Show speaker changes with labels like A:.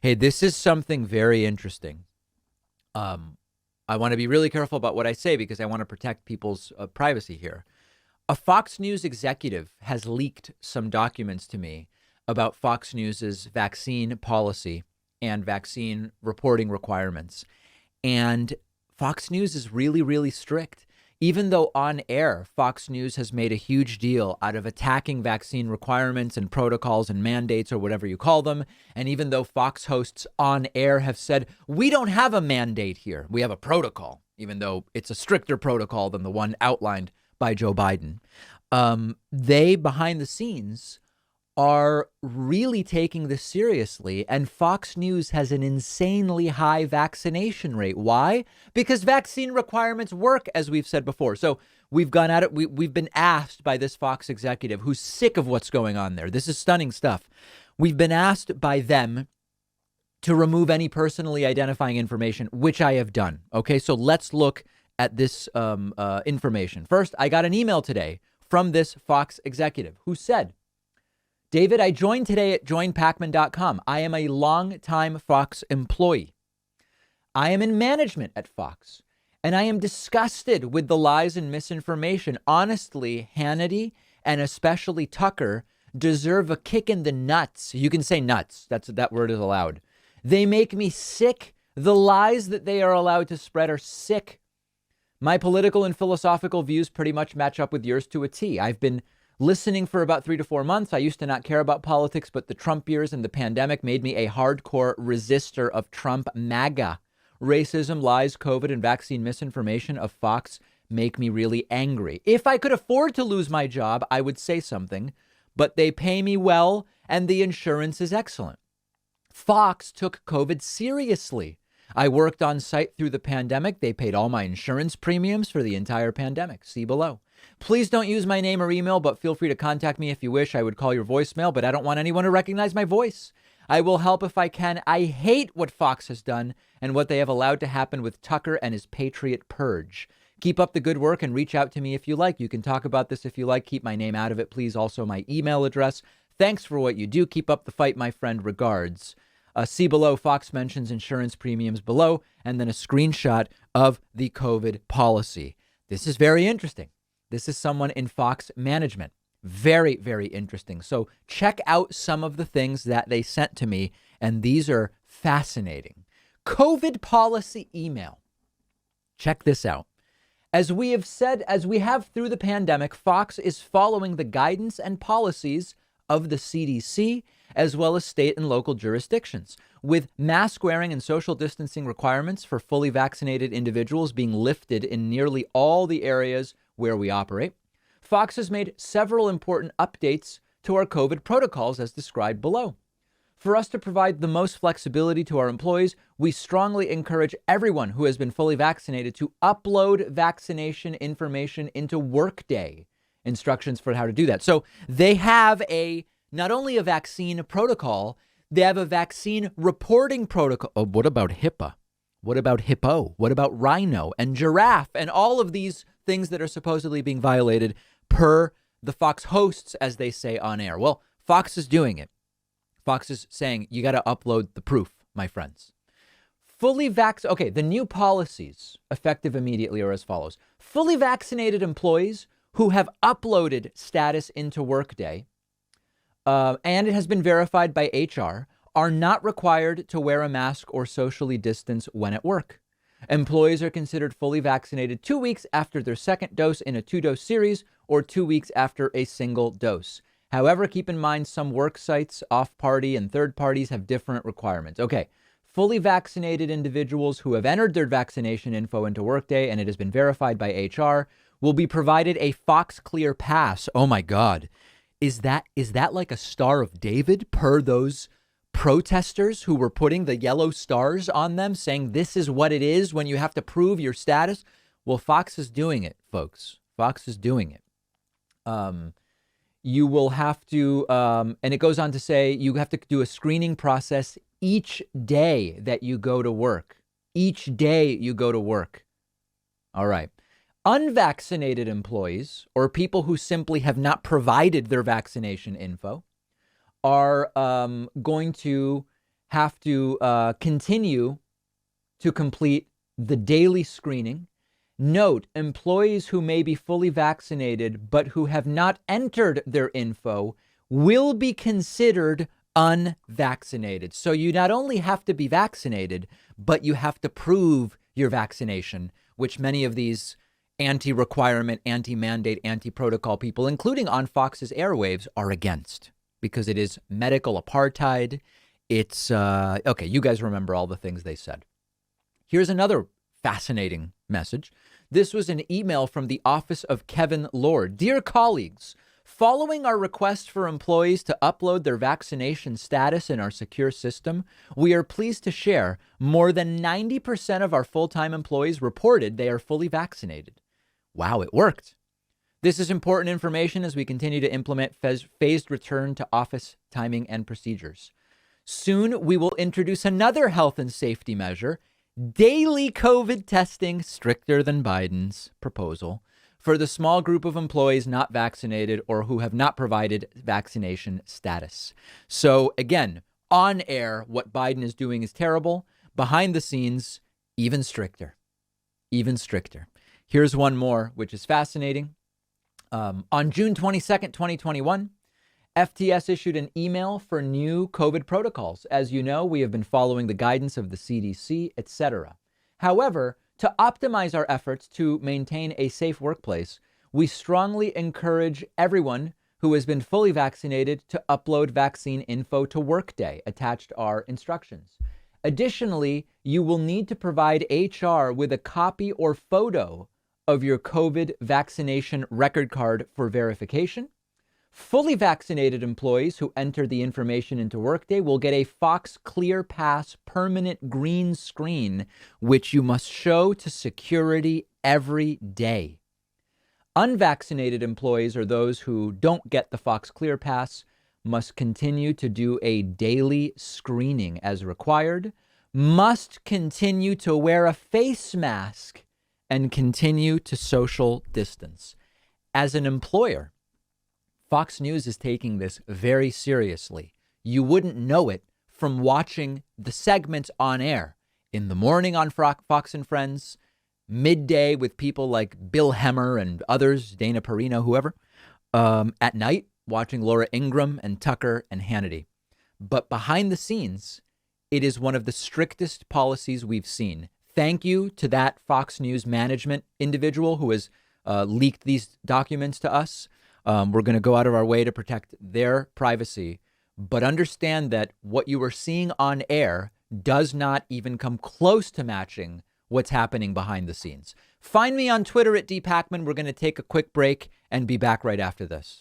A: Hey, this is something very interesting. Um, I want to be really careful about what I say because I want to protect people's privacy here. A Fox News executive has leaked some documents to me about Fox News's vaccine policy and vaccine reporting requirements. And Fox News is really, really strict. Even though on air, Fox News has made a huge deal out of attacking vaccine requirements and protocols and mandates or whatever you call them. And even though Fox hosts on air have said, we don't have a mandate here, we have a protocol, even though it's a stricter protocol than the one outlined by Joe Biden. They behind the scenes are really taking this seriously. And Fox News has an insanely high vaccination rate. Why? Because vaccine requirements work, as we've said before. So we've gone at it. We've been asked by this Fox executive who's sick of what's going on there. This is stunning stuff. We've been asked by them to remove any personally identifying information, which I have done. OK, so let's look at this information. First, I got an email today from this Fox executive who said, David, I joined today at joinpacman.com. I am a longtime Fox employee. I am in management at Fox, and I am disgusted with the lies and misinformation. Honestly, Hannity and especially Tucker deserve a kick in the nuts. You can say nuts. That word is allowed. They make me sick. The lies that they are allowed to spread are sick. My political and philosophical views pretty much match up with yours to a T. I've been listening for about 3 to 4 months. I used to not care about politics, but the Trump years and the pandemic made me a hardcore resistor of Trump MAGA. Racism, lies, COVID, and vaccine misinformation of Fox make me really angry. If I could afford to lose my job, I would say something, but they pay me well and the insurance is excellent. Fox took COVID seriously. I worked on site through the pandemic. They paid all my insurance premiums for the entire pandemic. See below. Please don't use my name or email, but feel free to contact me if you wish. I would call your voicemail, but I don't want anyone to recognize my voice. I will help if I can. I hate what Fox has done and what they have allowed to happen with Tucker and his Patriot purge. Keep up the good work and reach out to me if you like. You can talk about this if you like. Keep my name out of it, please. Also, my email address. Thanks for what you do. Keep up the fight, my friend. Regards. See below. Fox mentions insurance premiums below, and then a screenshot of the COVID policy. This is very interesting. This is someone in Fox management. Very, very interesting. So check out some of the things that they sent to me, and these are fascinating. COVID policy email. Check this out. As we have said, as we have through the pandemic, Fox is following the guidance and policies of the CDC, as well as state and local jurisdictions, with mask wearing and social distancing requirements for fully vaccinated individuals being lifted in nearly all the areas where we operate. Fox has made several important updates to our COVID protocols as described below. For us to provide the most flexibility to our employees, we strongly encourage everyone who has been fully vaccinated to upload vaccination information into Workday. Instructions for how to do that. So they have not only a vaccine protocol, they have a vaccine reporting protocol. Oh, what about HIPAA? What about hippo? What about rhino and giraffe and all of these things that are supposedly being violated per the Fox hosts, as they say on air? Well, Fox is doing it. Fox is saying you got to upload the proof, my friends. Okay, the new policies effective immediately are as follows. Fully vaccinated employees who have uploaded status into Workday, and it has been verified by HR, are not required to wear a mask or socially distance when at work. Employees are considered fully vaccinated 2 weeks after their second dose in a 2-dose series or 2 weeks after a single dose. However, keep in mind some work sites, off-party, and third parties have different requirements. Okay, fully vaccinated individuals who have entered their vaccination info into Workday and it has been verified by HR will be provided a Fox Clear Pass. Oh my God. Is that like a Star of David per those protesters who were putting the yellow stars on them saying this is what it is when you have to prove your status? Well, Fox is doing it, folks. Fox is doing it. You will have to, and it goes on to say, you have to do a screening process each day that you go to work. Each day you go to work. All right. Unvaccinated employees or people who simply have not provided their vaccination info are going to have to continue to complete the daily screening. Note, employees who may be fully vaccinated but who have not entered their info will be considered unvaccinated. So you not only have to be vaccinated, but you have to prove your vaccination, which many of these anti-requirement, anti-mandate, anti-protocol people, including on Fox's airwaves, are against, because it is medical apartheid. It's, okay, you guys remember all the things they said. Here's another fascinating message. This was an email from the office of Kevin Lord. Dear colleagues, following our request for employees to upload their vaccination status in our secure system, we are pleased to share more than 90% of our full-time employees reported they are fully vaccinated. Wow, it worked. This is important information as we continue to implement phased return to office timing and procedures. Soon, we will introduce another health and safety measure, daily COVID testing, stricter than Biden's proposal, for the small group of employees not vaccinated or who have not provided vaccination status. So again, on air, what Biden is doing is terrible. Behind the scenes, even stricter. Even stricter. Here's one more, which is fascinating. On June 22nd, 2021, FTS issued an email for new COVID protocols. As you know, we have been following the guidance of the CDC, etc. However, to optimize our efforts to maintain a safe workplace, we strongly encourage everyone who has been fully vaccinated to upload vaccine info to Workday. Attached are instructions. Additionally, you will need to provide HR with a copy or photo of your COVID vaccination record card for verification. Fully vaccinated employees who enter the information into Workday will get a Fox Clear Pass permanent green screen, which you must show to security every day. Unvaccinated employees, or those who don't get the Fox Clear Pass, must continue to do a daily screening as required, must continue to wear a face mask, and continue to social distance. As an employer, Fox News is taking this very seriously. You wouldn't know it from watching the segments on air in the morning on Fox and Friends, midday with people like Bill Hemmer and others, Dana Perino, whoever, at night watching Laura Ingraham and Tucker and Hannity. But behind the scenes, it is one of the strictest policies we've seen. Thank you to that Fox News management individual who has leaked these documents to us. We're going to go out of our way to protect their privacy. But understand that what you are seeing on air does not even come close to matching what's happening behind the scenes. Find me on Twitter at @dpacman. We're going to take a quick break and be back right after this.